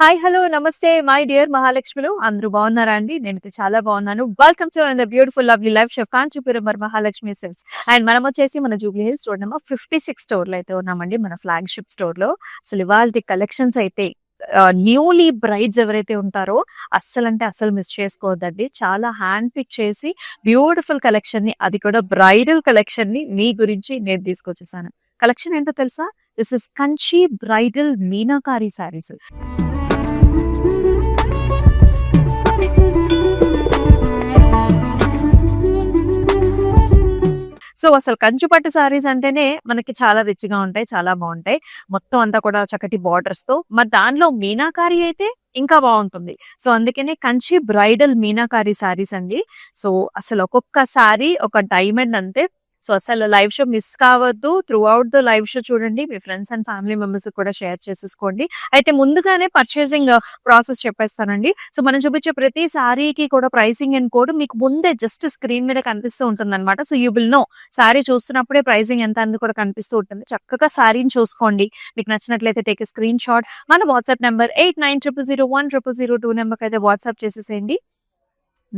Hi hello నమస్తే my dear మహాలక్ష్మిలు అందరూ బాగున్నారా అండి? నేనైతే చాలా బాగున్నాను. Welcome to the beautiful lovely life chef Kanchipuram Mahalakshmi silks. And మనం వచ్చేసి మన Jubilee hills road number 56 store లో అయితే ఉన్నామండి. మన ఫ్లాగ్షిప్ స్టోర్ లో అసలు ఇవాల్టి కలెక్షన్స్ అయితే న్యూలీ బ్రైడ్స్ ఎవరైతే ఉంటారో అస్సలంటే అస్సలు మిస్ చేసుకోవద్దండి. చాలా హ్యాండ్ పిక్ చేసి బ్యూటిఫుల్ కలెక్షన్ ని, అది కూడా బ్రైడల్ కలెక్షన్ ని మీ గురించి నేను తీసుకొచ్చేసాను. కలెక్షన్ ఏంటో తెలుసా? This is Kanchi bridal meenakari saris. So అసలు కంచు పట్టు సారీస్ అంటేనే మనకి చాలా రిచ్ గా ఉంటాయి, చాలా బాగుంటాయి. మొత్తం అంతా కూడా చక్కటి బార్డర్స్ తో, మరి దానిలో మీనాకారి అయితే ఇంకా బాగుంటుంది. సో అందుకనే కంచి బ్రైడల్ మీనాకారి సారీస్ అండి. సో అసలు ఒక్కొక్క సారీ ఒక డైమండ్ అంతే. సో అసలు లైవ్ షో మిస్ కావద్దు. Through out the live show చూడండి. మీ ఫ్రెండ్స్ అండ్ ఫ్యామిలీ మెంబర్స్ కూడా షేర్ చేసేసుకోండి. అయితే ముందుగానే పర్చేసింగ్ ప్రాసెస్ చెప్పేస్తానండి. సో మనం చూపించే ప్రతి సారీకి కూడా ప్రైసింగ్ అండ్ కోడ్ మీకు ముందే జస్ట్ స్క్రీన్ మీద కనిపిస్తూ ఉంటుంది అనమాట. So you will know, sari చూస్తున్నప్పుడే ప్రైసింగ్ ఎంత అనేది కూడా కనిపిస్తూ ఉంటుంది. చక్కగా సారీని చూసుకోండి. మీకు నచ్చినట్లయితే టేక్ స్క్రీన్ షాట్. మన వాట్సాప్ నెంబర్ 8900010002 నెంబర్కి అయితే వాట్సాప్ చేసేసేయండి.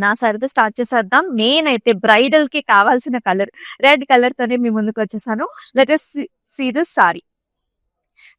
నా సారీతో స్టార్ట్ చేసేద్దాం. నేనైతే బ్రైడల్ కి కావాల్సిన కలర్ రెడ్ కలర్ తోనే మీ ముందుకు వచ్చేసాను. Let us see this sorry.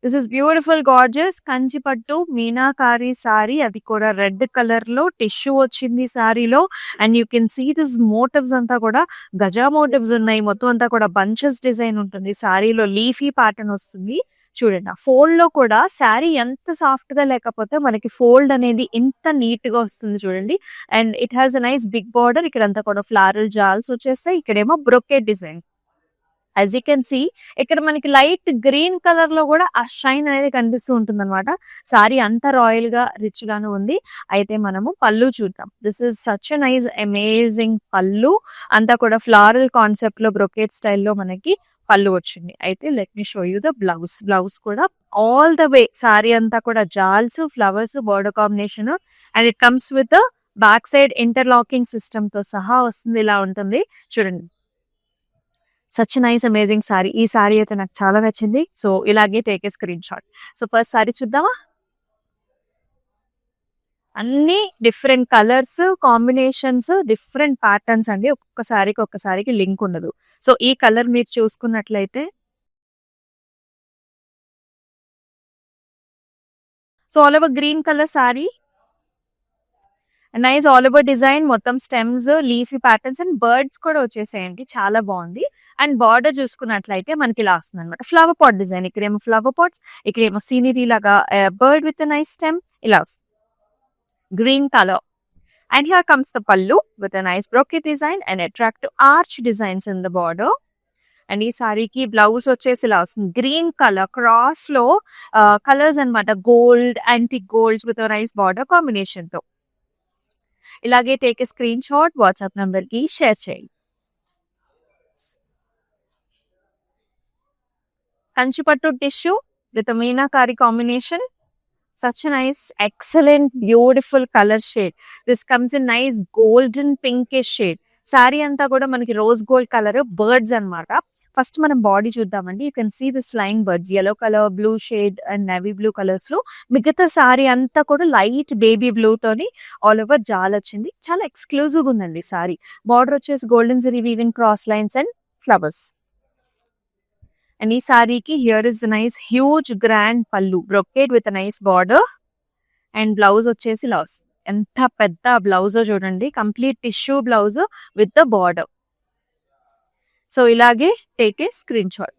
This is beautiful gorgeous Kanchi పట్టు మీనాకారి సారీ. అది కూడా రెడ్ కలర్ లో టిష్యూ వచ్చింది సారీలో. And you can see this motives అంతా కూడా గజా మోటివ్స్ ఉన్నాయి. మొత్తం అంతా కూడా బంచెస్ డిజైన్ ఉంటుంది. సారీలో లీఫీ ప్యాటర్న్ వస్తుంది. చూడండి, ఆ ఫోల్డ్ లో కూడా శారీ ఎంత సాఫ్ట్ గా లేకపోతే మనకి ఫోల్డ్ అనేది ఇంత నీట్ గా వస్తుంది చూడండి. And it has a nice big border. ఇక్కడంతా కూడా ఫ్లారల్ జాల్స్ వచ్చేస్తాయి. ఇక్కడేమో brocade design. As you can see, ఇక్కడ మనకి లైట్ గ్రీన్ కలర్ లో కూడా ఆ షైన్ అనేది కనిపిస్తూ ఉంటుంది అనమాట. సారీ అంతా రాయల్ గా రిచ్ గాను ఉంది. అయితే మనము పళ్ళు చూద్దాం. This is such a nice amazing పళ్ళు. అంతా కూడా ఫ్లారల్ కాన్సెప్ట్ లో బ్రొకెట్ స్టైల్లో మనకి పళ్ళు వచ్చింది. అయితే let me show you the blouse. Blouse కూడా ఆల్ ద వే సారీ అంతా కూడా jaals, flowers, border combination. And it comes with back side interlocking system తో సహా వస్తుంది. ఇలా ఉంటుంది చూడండి. Such nice amazing sari. ఈ సారీ అయితే నాకు చాలా నచ్చింది. సో ఇలాగే take a screen shot. So first sari చూద్దామా? అన్ని different colours combinations, different patterns అండి. ఒక్కొక్కసారికి లింక్ ఉండదు. సో ఈ కలర్ మీరు చూసుకున్నట్లయితే, so all over green colour sari, nice all over design, మొత్తం stems, leafy patterns and birds కూడా వచ్చేసాయండి. చాలా బాగుంది. అండ్ బార్డర్ చూసుకున్నట్లయితే మనకి ఇలా వస్తుంది అనమాట. Flower pot design. ఇక్కడేమో ఫ్లవర్ పాట్స్, ఇక్కడేమో సీనరీ లాగా బర్డ్ విత్ నైస్ స్టెమ్ ఇలా వస్తుంది. Green color. And here comes the pallu with a nice brocade design and attractive arch designs in the border. And ఈ సారీకి బ్లౌజ్ వచ్చేసి ఇలా వస్తుంది. గ్రీన్ కలర్ క్రాస్ లో కలర్స్ అనమాట. Gold, antique golds with nice border combination తో. ఇలాగే take a screen shot, WhatsApp number కి షేర్ చేయండి. Kanchipattu tissue with Meenakari combination. Such a nice, excellent, beautiful color shade. This comes in nice golden pinkish shade. Sari అంతా కూడా మనకి rose gold colour, birds అన్నమాట. First మనం body చూద్దామండి. You can see this flying birds, yellow colour, blue shade and navy blue colours లో. మిగతా సారీ అంతా కూడా లైట్ బేబీ బ్లూ తోని ఆల్ ఓవర్ జాల్ వచ్చింది. చాలా ఎక్స్క్లూజివ్ ఉందండి సారీ. బార్డర్ వచ్చేసి golden zari weaving cross lines and flowers. And ఈ సారీకి here is nice huge grand pallu, brocade with nice border. And blouse వచ్చేసి లాస్. ఎంత పెద్ద బ్లౌజ్ చూడండి. Complete tissue blouse with the border. So ఇలాగే టేక్ ఏ స్క్రీన్ షాట్.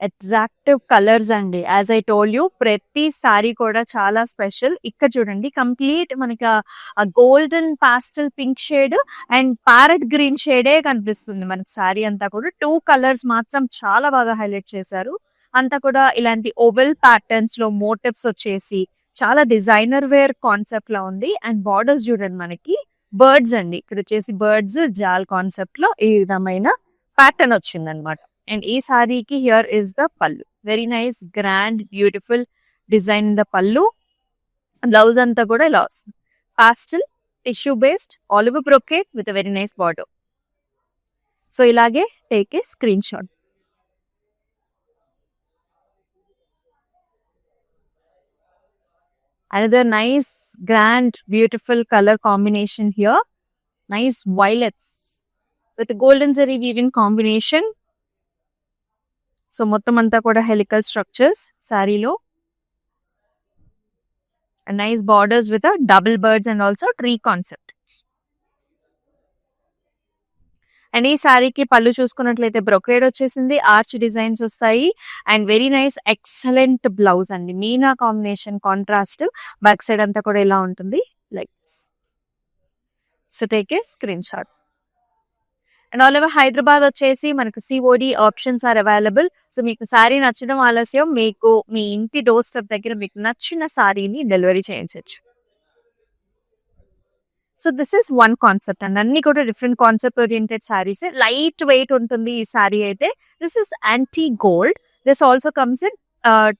ఎగ్జాక్టివ్ కలర్స్ అండి. యాజ్ ఐ టోల్డ్ యూ, ప్రతి సారీ కూడా చాలా స్పెషల్. ఇక్కడ చూడండి, కంప్లీట్ మనకి golden pastel pink shade and parrot green షేడే కనిపిస్తుంది మనకి. సారీ అంతా కూడా 2 కలర్స్ మాత్రం చాలా బాగా హైలైట్ చేశారు. అంతా కూడా ఇలాంటి ఓవెల్ ప్యాటర్న్స్ లో మోటివ్స్ వచ్చేసి చాలా డిజైనర్ వేర్ కాన్సెప్ట్ లా ఉంది. అండ్ బార్డర్స్ చూడండి, మనకి బర్డ్స్ అండి. ఇక్కడ వచ్చేసి బర్డ్స్ జాల్ కాన్సెప్ట్ లో ఈ విధమైన ప్యాటర్న్ వచ్చింది అనమాట. అండ్ ఈ సారీకి here is the pallu. Very nice grand beautiful design in the pallu. Blouse అంతా కూడా ఇలా వస్తుంది. Pastel tissue based all over brocade with very nice border. So ఇలాగే take a screen shot. Another nice, grand, beautiful color combination here. Nice violets with golden zari weaving combination. So మొత్తం అంతా కూడా helical structures సారీలో. And nice borders with a double birds and also tree concept. And ఈ శారీకి పళ్ళు చూసుకున్నట్లయితే brocade వచ్చేసింది, arch designs వస్తాయి and very nice excellent blouse అండి. Meena combination contrast, back side అంతా కూడా ఇలా ఉంటుంది like. So take a screen shot. And all over Hyderabad వచ్చేసి మనకు COD options are available. So మీకు శారీ నచ్చడం ఆలస్యం, మీకు మీ ఇంటి డోర్ స్టెప్ దగ్గర మీకు నచ్చిన శారీని డెలివరీ చేయించవచ్చు. So this is one concept and అన్ని కూడా different concept oriented saris. Light weight ఉంటుంది ఈ శారీ అయితే. This is antique gold. This also comes in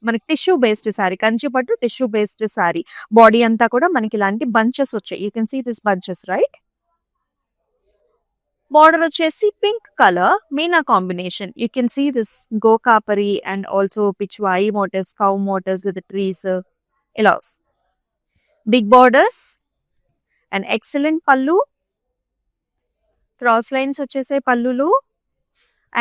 మనకి tissue based sari, Kanchi pattu tissue based sari. Body అంతా కూడా మనకి ఇలాంటి బంచెస్ వచ్చాయి. You can see this bunches right. Border వచ్చేసి pink colour Meena combination. You can see this గోకాపరి and also Pichwai motives, cow motives with trees ఇలా. Big borders and excellent pallu, cross lines వచ్చేసే పళ్ళులు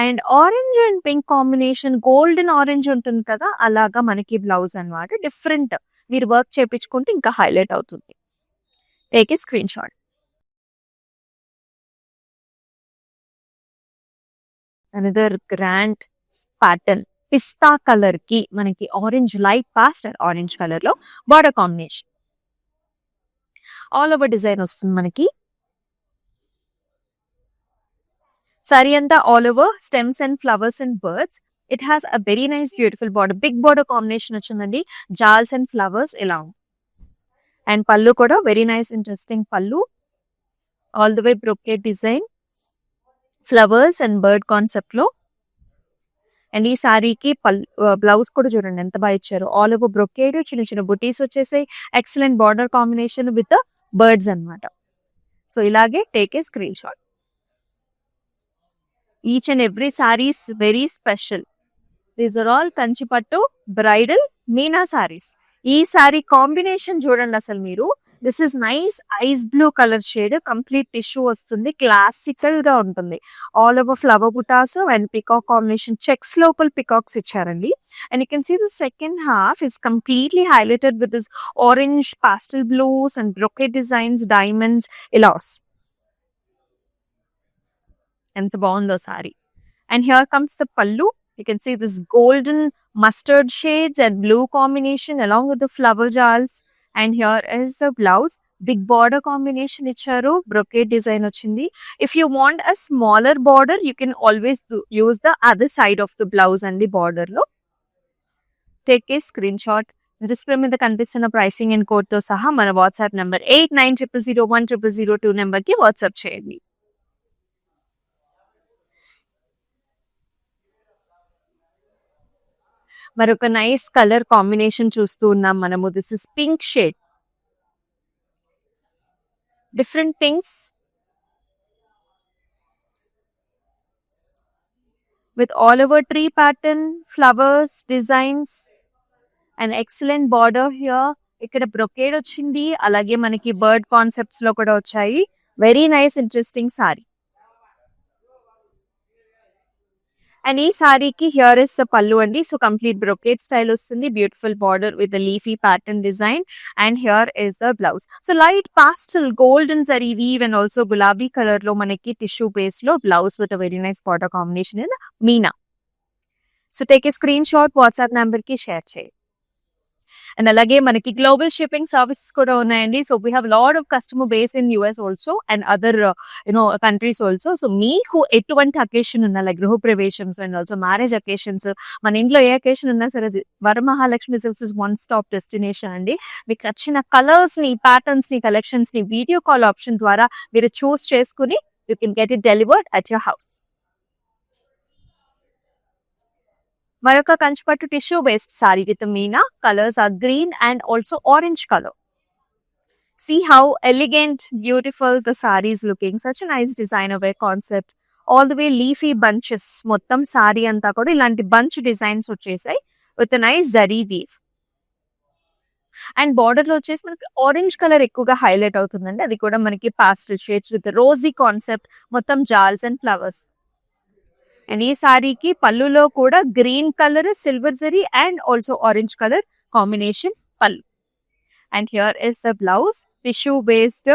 and orange and pink combination, golden orange ఉంటుంది కదా అలాగా మనకి blouse అన్నమాట. డిఫరెంట్, మీరు వర్క్ చేపించుకుంటే ఇంకా హైలైట్ అవుతుంది. Take a screen shot. Another grand pattern, పిస్తా కలర్ కి మనకి orange, light pastel orange colour లో border combination. All over design వస్తుంది మనకి. సారీ అంతా all over stems and flowers and birds. It has a very nice beautiful border, big border combination వచ్చిందండి. జాల్స్ and flowers ఇలా. అండ్ పళ్ళు కూడా వెరీ నైస్ ఇంట్రెస్టింగ్ పళ్ళు, all the way brocade design, flowers and bird concept లో. And ఈ శారీకి blouse కూడా చూడండి ఎంత బాగా ఇచ్చారు. ఆల్ ఓవర్ బ్రొకేడ్, చిన్న చిన్న బుటీస్ వచ్చేసాయి. Excellent border combination with birds అన్నమాట. సో ఇలాగే take a screen shot. Each and every saris very special. These are all Kanchipattu bridal మీనా సారీస్. ఈ సారీ కాంబినేషన్ చూడండి అసలు మీరు. This is nice ice blue colour shade, complete tissue వస్తుంది, క్లాసికల్ గా ఉంటుంది. ఆల్ ఓవర్ ఫ్లవర్ బుటాస్ అండ్ పికాక్ కాంబినేషన్, చెక్స్ లోపల పికాక్స్ ఇచ్చారండి. And you can see the second half is completely highlighted with this orange pastel blues and brocade designs, diamonds ఇలా. ఎంత బాగుందో sari. And here comes the pallu. You can see this golden mustard shades and blue combination along with the flower jaals. And here is the blouse, big border combination ఇచ్చారు, brocade design వచ్చింది. If you want a smaller border you can always use the other side of the blouse అండి border లో. Take a screen shot. Display మీద కనిపిస్తున్న pricing and code తో సహా మన WhatsApp number 8900010002 number కి వాట్సాప్ చేయండి. మరొక నైస్ కలర్ కాంబినేషన్ చూస్తూ ఉన్నాం మనము. This is pink shade, different pinks with all over tree pattern, flowers designs and excellent border here. ఇక్కడ బ్రొకేడ్ వచ్చింది, అలాగే మనకి బర్డ్ కాన్సెప్ట్స్ లో కూడా వచ్చాయి. Very nice interesting sorry. And ఈ సారీకి హియర్ ఇస్ ద పల్లు అండి. సో కంప్లీట్ బ్రొకేట్ స్టైల్ వస్తుంది, beautiful border with leafy pattern design. And here is the blouse. So light pastel golden zari weave and also గులాబీ colour లో మనకి tissue base లో blouse with very nice border combination in Meena. So take a screen shot, WhatsApp number కి share చేయండి. అండ్ అలాగే మనకి global shipping services కూడా ఉన్నాయండి. So we have lot of customer base in US also and other countries also. So మీకు ఎటువంటి occasion ఉన్నా లైక్ గృహ ప్రవేశంస్ అండ్ ఆల్సో మ్యారేజ్ అకేషన్స్, మన ఇంట్లో ఏ అకేషన్ ఉన్నా సరే Varamahalakshmi silks is one stop destination అండి. మీకు నచ్చిన కలర్స్ ని, ప్యాటర్న్స్ ని, కలెక్షన్స్ ని వీడియో కాల్ ఆప్షన్ ద్వారా మీరు చూస్ చేసుకుని you can get it delivered at your house. మరొక Kanchipattu tissue based sari with Meena. Colours are green and also orange colour. See how elegant, beautiful the saree is looking. Such a nice designer wear concept. All the way leafy bunches. మొత్తం సారీ అంతా కూడా ఇలాంటి bunch designs వచ్చేసాయి with nice zari weave. And border లో వచ్చేసి మనకి orange colour ఎక్కువగా highlight అవుతుందండి. అది కూడా మనకి pastel shades with rosy concept, మొత్తం జాల్స్ అండ్ ఫ్లవర్స్. అండ్ ఈ సారీకి పళ్ళులో కూడా green colour, silver zari and also orange colour combination pallu. And here is the blouse, tissue based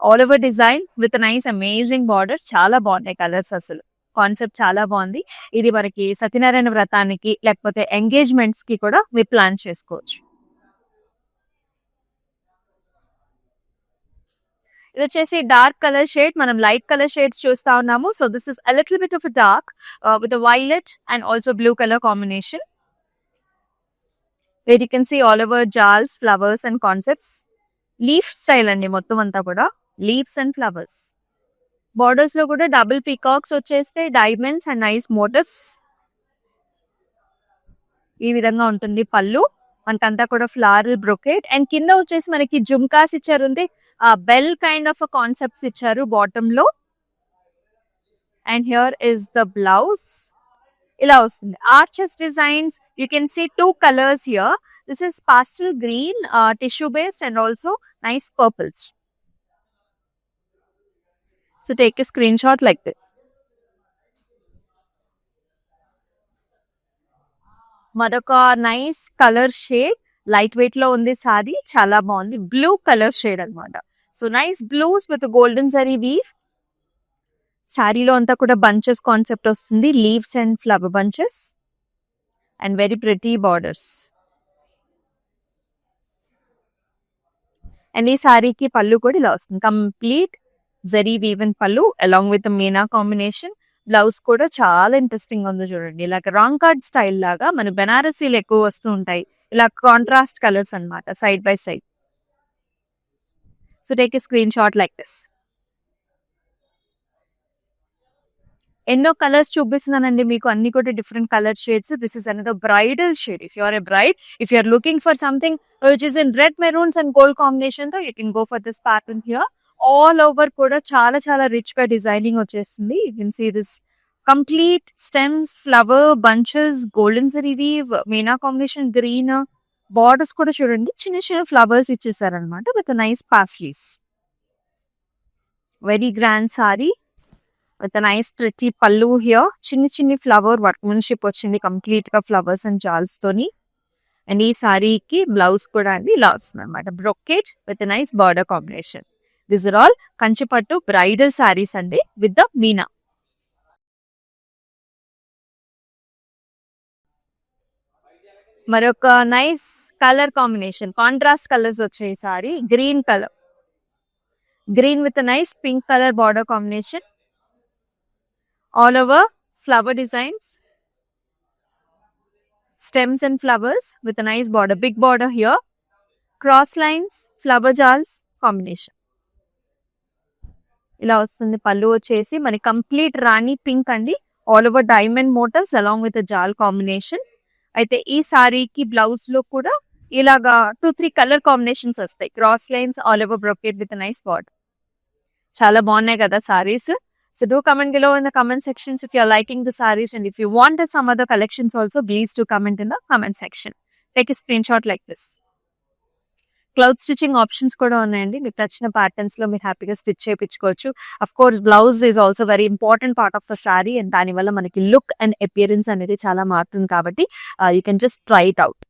all over design with nice amazing border. చాలా బాగున్నాయి కలర్స్, అసలు concept చాలా బాగుంది. ఇది మనకి సత్యనారాయణ వ్రతానికి లేకపోతే ఎంగేజ్మెంట్స్ కి కూడా మీరు ప్లాన్ చేసుకోవచ్చు. ఇది వచ్చేసి డార్క్ కలర్ షేడ్, మనం లైట్ కలర్ షేడ్స్ చూస్తా ఉన్నాము. So this is a little bit of dark with violet and also blue colour combination. Where you can see all over jaals, flowers and concepts. Leaf style అండి మొత్తం అంతా కూడా, leaves and flowers. Borders లో కూడా double peacocks వచ్చేస్తే, diamonds and nice motifs. ఈ విధంగా ఉంటుంది పళ్ళు. మనకంతా కూడా ఫ్లారల్ బ్రొకేట్ అండ్ కింద వచ్చేసి మనకి జుమ్కాస్ ఇచ్చారు, ఉంది బెల్ కైండ్ ఆఫ్ కాన్సెప్ట్స్ ఇచ్చారు బాటమ్ లో. And here is the blouse. ఇలా వస్తుంది arches designs. You can see 2 colours here. This is pastel green, tissue based and also nice purples. So take a screenshot like this. మరొక nice colour shade, lightweight లో ఉంది సారీ, చాలా బాగుంది. Blue colour shade అన్నమాట. So nice blues with golden zari weave. శారీలో అంతా కూడా bunches concept వస్తుంది, leaves and flower bunches and very pretty borders. And ఈ శారీకి పళ్ళు కూడా ఇలా వస్తుంది, కంప్లీట్ జరీ వీవ్ అండ్ పళ్ళు along with Meena combination. Blouse కూడా చాలా ఇంట్రెస్టింగ్ ఉంది చూడండి, ఇలా రాంగ్ కార్డ్ స్టైల్ లాగా. మన బెనారసీలు ఎక్కువ వస్తూ ఉంటాయి, ఇలా కాంట్రాస్ట్ కలర్స్ అన్నమాట, side by side. So take a screen shot like this. ఎన్నో కలర్స్ చూపిస్తున్నానండి మీకు, అన్ని కూడా different colour shades. This is another bridal shade. If you are a bride, if you are looking for something which is in red maroons and gold combination తో, you can go for this pattern here. All over కూడా చాలా చాలా rich గా designing వచ్చేస్తుంది. You can see this complete stems, flower bunches, golden zari weave, meena combination, green. Borders కూడా చూడండి, చిన్న చిన్న ఫ్లవర్స్ ఇచ్చేసారనమాట with nice paisleys. Very grand sari with nice pretty pallu here. చిన్ని చిన్ని ఫ్లవర్ వర్క్మెన్షిప్ వచ్చింది కంప్లీట్ గా, ఫ్లవర్స్ అండ్ జాల్స్ తోని. అండ్ ఈ సారీకి బ్లౌజ్ కూడా అండి ఇలా వస్తుంది అనమాట, brocade with nice border combination. This are all Kanchipattu bridal saris అండి విత్ ద మీనా. మరొక nice colour combination, contrast colours వచ్చాయి sari. Green colour, green with nice pink colour border combination. All over flower designs, stems and flowers with a nice border, big border here, cross lines, flower jars combination. ఇలా వస్తుంది పళ్ళు వచ్చేసి మన complete rani pink అండి, all over diamond motifs along with jaal combination. అయితే ఈ సారీకి blouse లో కూడా ఇలాగా 2-3 కలర్ కాంబినేషన్స్ వస్తాయి, cross lines, all over brocade with nice border. చాలా బాగున్నాయి కదా saris. So do comment below in the comment sections if you are liking the sarees, and if you wanted some other collections also, please do comment in the comment section. Take a screenshot like this. Cloth stitching options కూడా ఉన్నాయండి, మీకు నచ్చిన patterns లో మీరు హ్యాపీగా stitch చేయించుకోవచ్చు. Of course blouse is also very important part of the sorry, and దానివల్ల మనకి లుక్ అండ్ అపియరెన్స్ అనేది చాలా మారుతుంది కాబట్టి you can just try it out.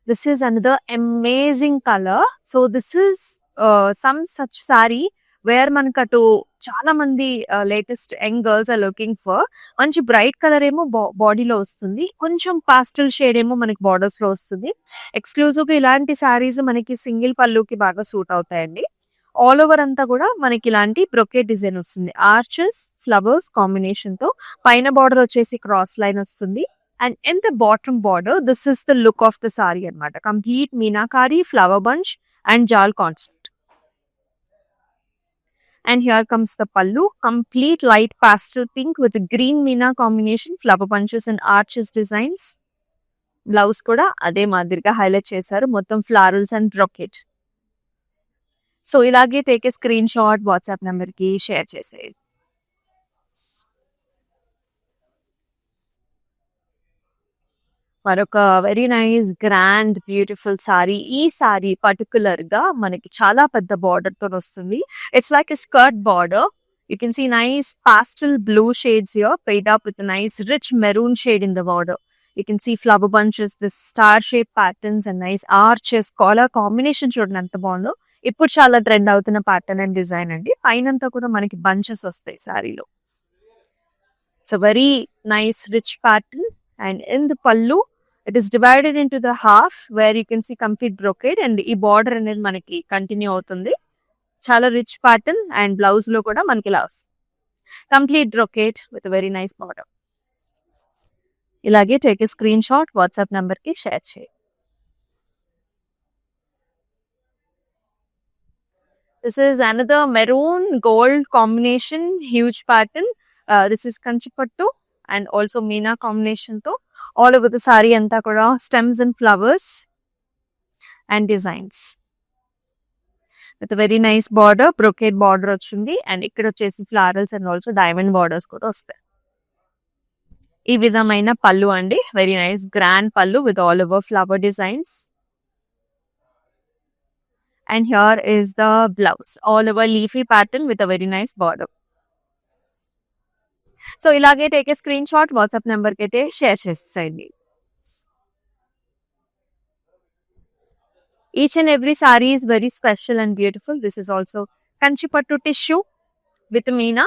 This is another amazing color. So this is some such saree where మనకు అటు చాలా మంది latest young girls are looking for మంచి బ్రైట్ కలర్ ఏమో బాడీలో వస్తుంది, కొంచెం పాస్టల్ షేడ్ ఏమో మనకి బార్డర్స్ లో వస్తుంది. ఎక్స్క్లూజివ్ గా ఇలాంటి సారీస్ మనకి సింగిల్ పళ్ళుకి బాగా సూట్ అవుతాయండి. ఆల్ ఓవర్ అంతా కూడా మనకి ఇలాంటి బ్రొకేట్ డిజైన్ వస్తుంది, ఆర్చెస్, ఫ్లవర్స్ కాంబినేషన్ తో. పైన బార్డర్ వచ్చేసి క్రాస్ లైన్ వస్తుంది. And in the bottom border, this is the look of the saree anamata. Complete meenakari, flower bunch and jal concept. And here comes the pallu, complete light pastel pink with green meena combination, flower bunches and arches designs. Blouse kuda ade madiriga highlight chesaru, mottham florals and brocade. So ilage take a screenshot, WhatsApp number ki share cheseyandi. మరొక very nice grand beautiful sorry. ఈ sorry particular గా మనకి చాలా పెద్ద border తో వస్తుంది. It's like a skirt border. You can see nice pastel blue shades here, paired up with a nice rich maroon shade in the border. You can see flower bunches, this star-shaped patterns and nice arches, color combination చూడండి ఎంత బాగుందో. ఇప్పుడు చాలా trend అవుతున్న pattern and design అండి. పైనంతా కూడా మనకి బంచెస్ వస్తాయి సారీలో. It's a very nice rich pattern, and in the pallu it is divided into the half where you can see complete brocade, and ఈ border అనేది మనకి కంటిన్యూ అవుతుంది. చాలా రిచ్ ప్యాటర్న్ అండ్ బ్లౌజ్ లో కూడా మనకి ఇలా వస్తుంది. Complete brocade with very nice border. ఇలాగే take a screen shot, WhatsApp number కి షేర్ చేయండి. This is another maroon gold combination, huge pattern. This is Kanchipattu and also meena combination తో ఆల్ ఓవర్ ద సారీ అంతా కూడా stems and flowers and designs with very nice border, brocade border వచ్చింది. And ఇక్కడ వచ్చేసి florals and also diamond borders కూడా వస్తాయి. ఈ విధమైన పళ్ళు అండి, very nice grand pallu with all over flower designs. And here is the blouse, all over leafy pattern with a very nice border. So ఇలాగే take a screen shot, WhatsApp number కి అయితే share చేసేయండి. Each and every saree is very special and beautiful. This is also Kanchipattu tissue with Meena,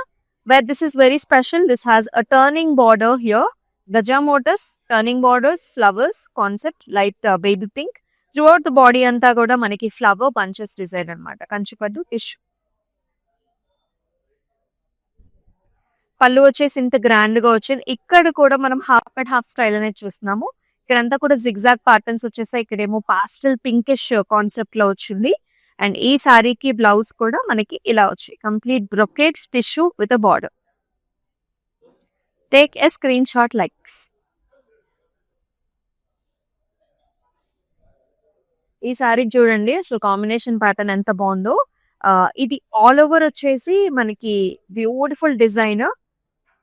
where this is very special. This has a turning border here. Gaja motors, turning borders, flowers, concept, light baby pink. Throughout the body anta kuda manaki flower bunches design anamata. Kanchipattu tissue. పళ్ళు వచ్చేసి ఇంత grand గా వచ్చింది. ఇక్కడ కూడా మనం half and half style అనేది చూస్తున్నాము. ఇక్కడంతా కూడా జిగ్జాగ్ ప్యాటర్న్స్ వచ్చేసాయి. ఇక్కడేమో పాస్టల్ పింకిష్ కాన్సెప్ట్ లో వచ్చింది. అండ్ ఈ సారీకి బ్లౌజ్ కూడా మనకి ఇలా వచ్చాయి. Complete brocade tissue with a border. Take a screen shot likes. ఈ సారీ చూడండి అసలు కాంబినేషన్ ప్యాటర్న్ ఎంత బాగుందో. ఇది ఆల్ ఓవర్ వచ్చేసి మనకి బ్యూటిఫుల్ డిజైన్.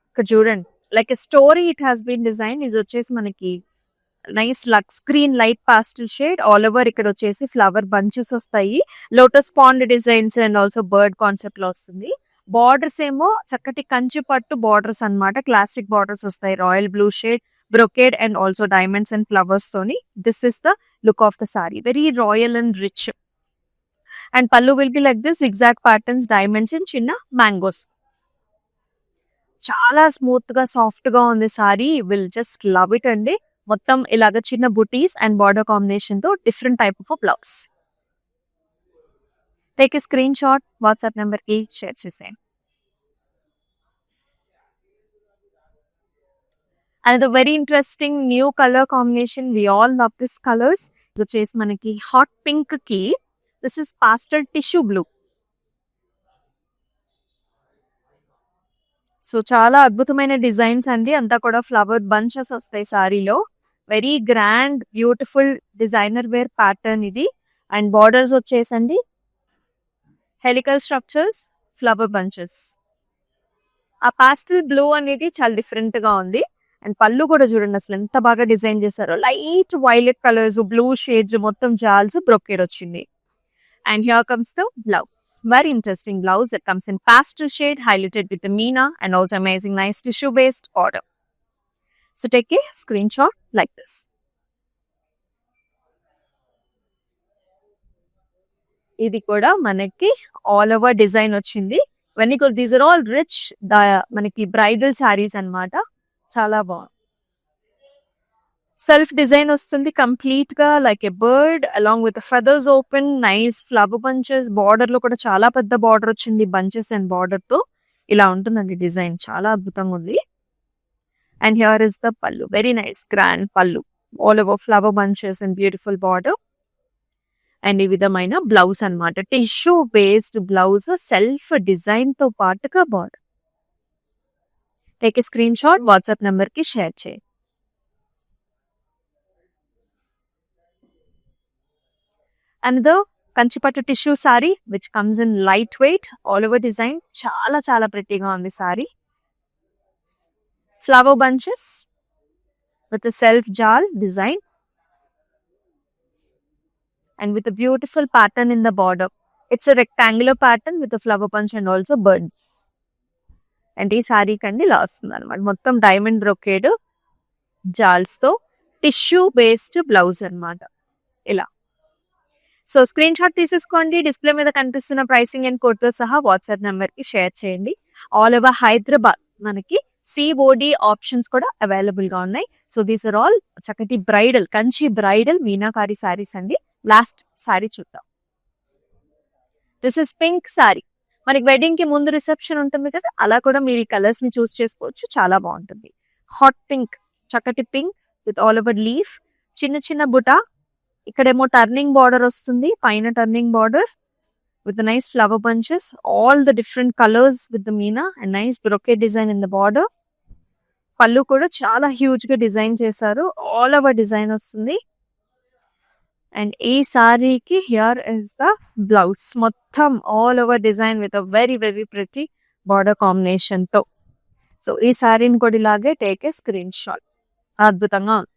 ఇక్కడ చూడండి, like a story it has been design. ఇది వచ్చేసి మనకి nice looks green light pastel shade. All over ఇక్కడ వచ్చేసి ఫ్లవర్ బంచెస్ వస్తాయి. Lotus pond designs and also bird concept లో వస్తుంది. బార్డర్స్ ఏమో చక్కటి కంచి పట్టు బార్డర్స్ అన్నమాట. క్లాసిక్ బార్డర్స్ వస్తాయి. Royal blue shade, brocade and also diamonds and flowers తోని. This is the look of the sari, very royal and rich. And pallu will be like this exact patterns, diamonds and చిన్న mangoes. చాలా smooth గా soft గా ఉంది sari. Will just love it అండి. మొత్తం ఇలాగ చిన్న బుటీస్ అండ్ బార్డర్ కాంబినేషన్ తో different type of blouse. Take a screen shot, WhatsApp number కి షేర్ చేసేయండి. And very interesting new colour combination. We all love this colours. ఇది వచ్చేసి మనకి హాట్ పింక్ కి this is pastel tissue blue. So చాలా అద్భుతమైన designs అండి. అంతా కూడా ఫ్లవర్ బంచెస్ వస్తాయి సారీలో. Very grand beautiful designer wear pattern ఇది. అండ్ బార్డర్స్ వచ్చేసండి హెలికల్ స్ట్రక్చర్స్, ఫ్లవర్ బంచెస్. ఆ పాస్టల్ బ్లూ అనేది చాలా డిఫరెంట్ గా ఉంది. అండ్ పళ్ళు కూడా చూడండి అసలు ఎంత బాగా డిజైన్ చేశారో. Light violet colours, blue shades, మొత్తం జాల్స్, బ్రొకేడ్ వచ్చింది. And here comes the blouse. Very interesting blouse that comes in pastel shade, highlighted with the Meena and also amazing nice tissue based border. So take a screenshot like this. ఇది కూడా మనకి all over design వచ్చింది. ఇవన్నీ కూడా these are all rich మనకి bridal saris అన్నమాట. చాలా బాగుంది. సెల్ఫ్ డిజైన్ వస్తుంది కంప్లీట్ గా, like a bird along with feathers open, nice flower bunches. Border లో కూడా చాలా పెద్ద బార్డర్ వచ్చింది, బంచెస్ అండ్ బార్డర్ తో. ఇలా ఉంటుందండి డిజైన్, చాలా అద్భుతంగా ఉంది. And here is the pallu, very nice grand పల్లు, all over flower bunches and beautiful border. And ఈ విధమైన బ్లౌజ్ అన్నమాట, tissue based blouse, self design తో పాటుగా border. Take a screen shot, WhatsApp number కి షేర్ చేయండి. Another Kanchipattu tissue sorry which comes in light weight, all over design. చాలా చాలా ప్రెట్టీగా ఉంది sorry. Flower bunches, with a self jal design and with a beautiful pattern in the border. It's a rectangular pattern with a flower punch and also birds. And ఈ శారీ కండి ఇలా వస్తుంది అనమాట. మొత్తం diamond brocade జాల్స్ తో టిష్యూ బేస్డ్ బ్లౌజ్ అన్నమాట ఇలా. So screen shot తీసేసుకోండి. డిస్ప్లే మీద కనిపిస్తున్న ప్రైసింగ్ అండ్ కోడ్ తో సహా వాట్సాప్ నెంబర్ కి షేర్ చేయండి. ఆల్ ఓవర్ హైదరాబాద్ మనకి COD ఆప్షన్స్ కూడా అవైలబుల్ గా ఉన్నాయి. సో దీస్ ఆర్ ఆల్ చక్కటి బ్రైడల్ కంచి బ్రైడల్ మీనాకారి శారీస్ అండి. లాస్ట్ శారీ చూద్దాం. This is pink sari. మనకి వెడ్డింగ్ కి ముందు రిసెప్షన్ ఉంటుంది కదా, అలా కూడా మీరు ఈ కలర్స్ ని చూస్ చేసుకోవచ్చు. చాలా బాగుంటుంది. హాట్ పింక్, చక్కటి pink with all over leaf, చిన్న చిన్న బుటా. ఇక్కడేమో టర్నింగ్ బార్డర్ వస్తుంది, పైన turning border with the nice flower bunches, all the different colors with the meena and nice brocade design in the border. పళ్ళు కూడా చాలా హ్యూజ్ గా డిజైన్ చేశారు. ఆల్ ఓవర్ డిజైన్ వస్తుంది. అండ్ ఈ సారీకి హియర్ ఇస్ ద బ్లౌజ్. మొత్తం all over design with a very very pretty border combination తో. సో ఈ సారీని కూడా ఇలాగే టేక్ ఏ స్క్రీన్ షాట్. అద్భుతంగా ఉంది.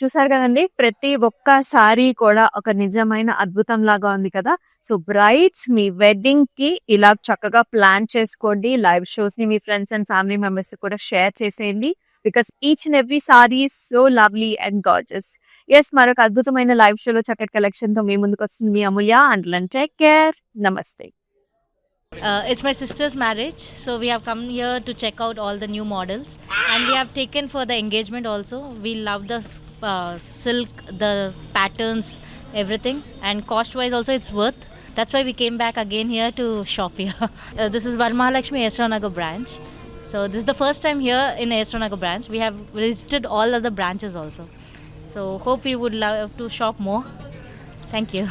చూసారు కదండి, ప్రతి ఒక్క సారీ కూడా ఒక నిజమైన అద్భుతం లాగా ఉంది కదా. సో బ్రైడ్స్ మీ వెడ్డింగ్ కి ఇలా చక్కగా ప్లాన్ చేసుకోండి. లైవ్ షోస్ ని మీ ఫ్రెండ్స్ అండ్ ఫ్యామిలీ మెంబర్స్ కూడా షేర్ చేసేయండి. Because each and every sari is so lovely and gorgeous. Yes, మరొక అద్భుతమైన లైవ్ షోలో చక్కటి కలెక్షన్ తో మీ ముందుకు వస్తుంది మీ అమూల్య. And take care. నమస్తే. It's my sister's marriage, so we have come here to check out all the new models, and we have taken for the engagement also. We love the silk, the patterns, everything, and cost wise also it's worth. That's why we came back again here to shop here. This is Varmahalakshmi Esranagar branch. So this is the first time here in Esranagar branch. We have visited all other branches also. So hope we would love to shop more. Thank you.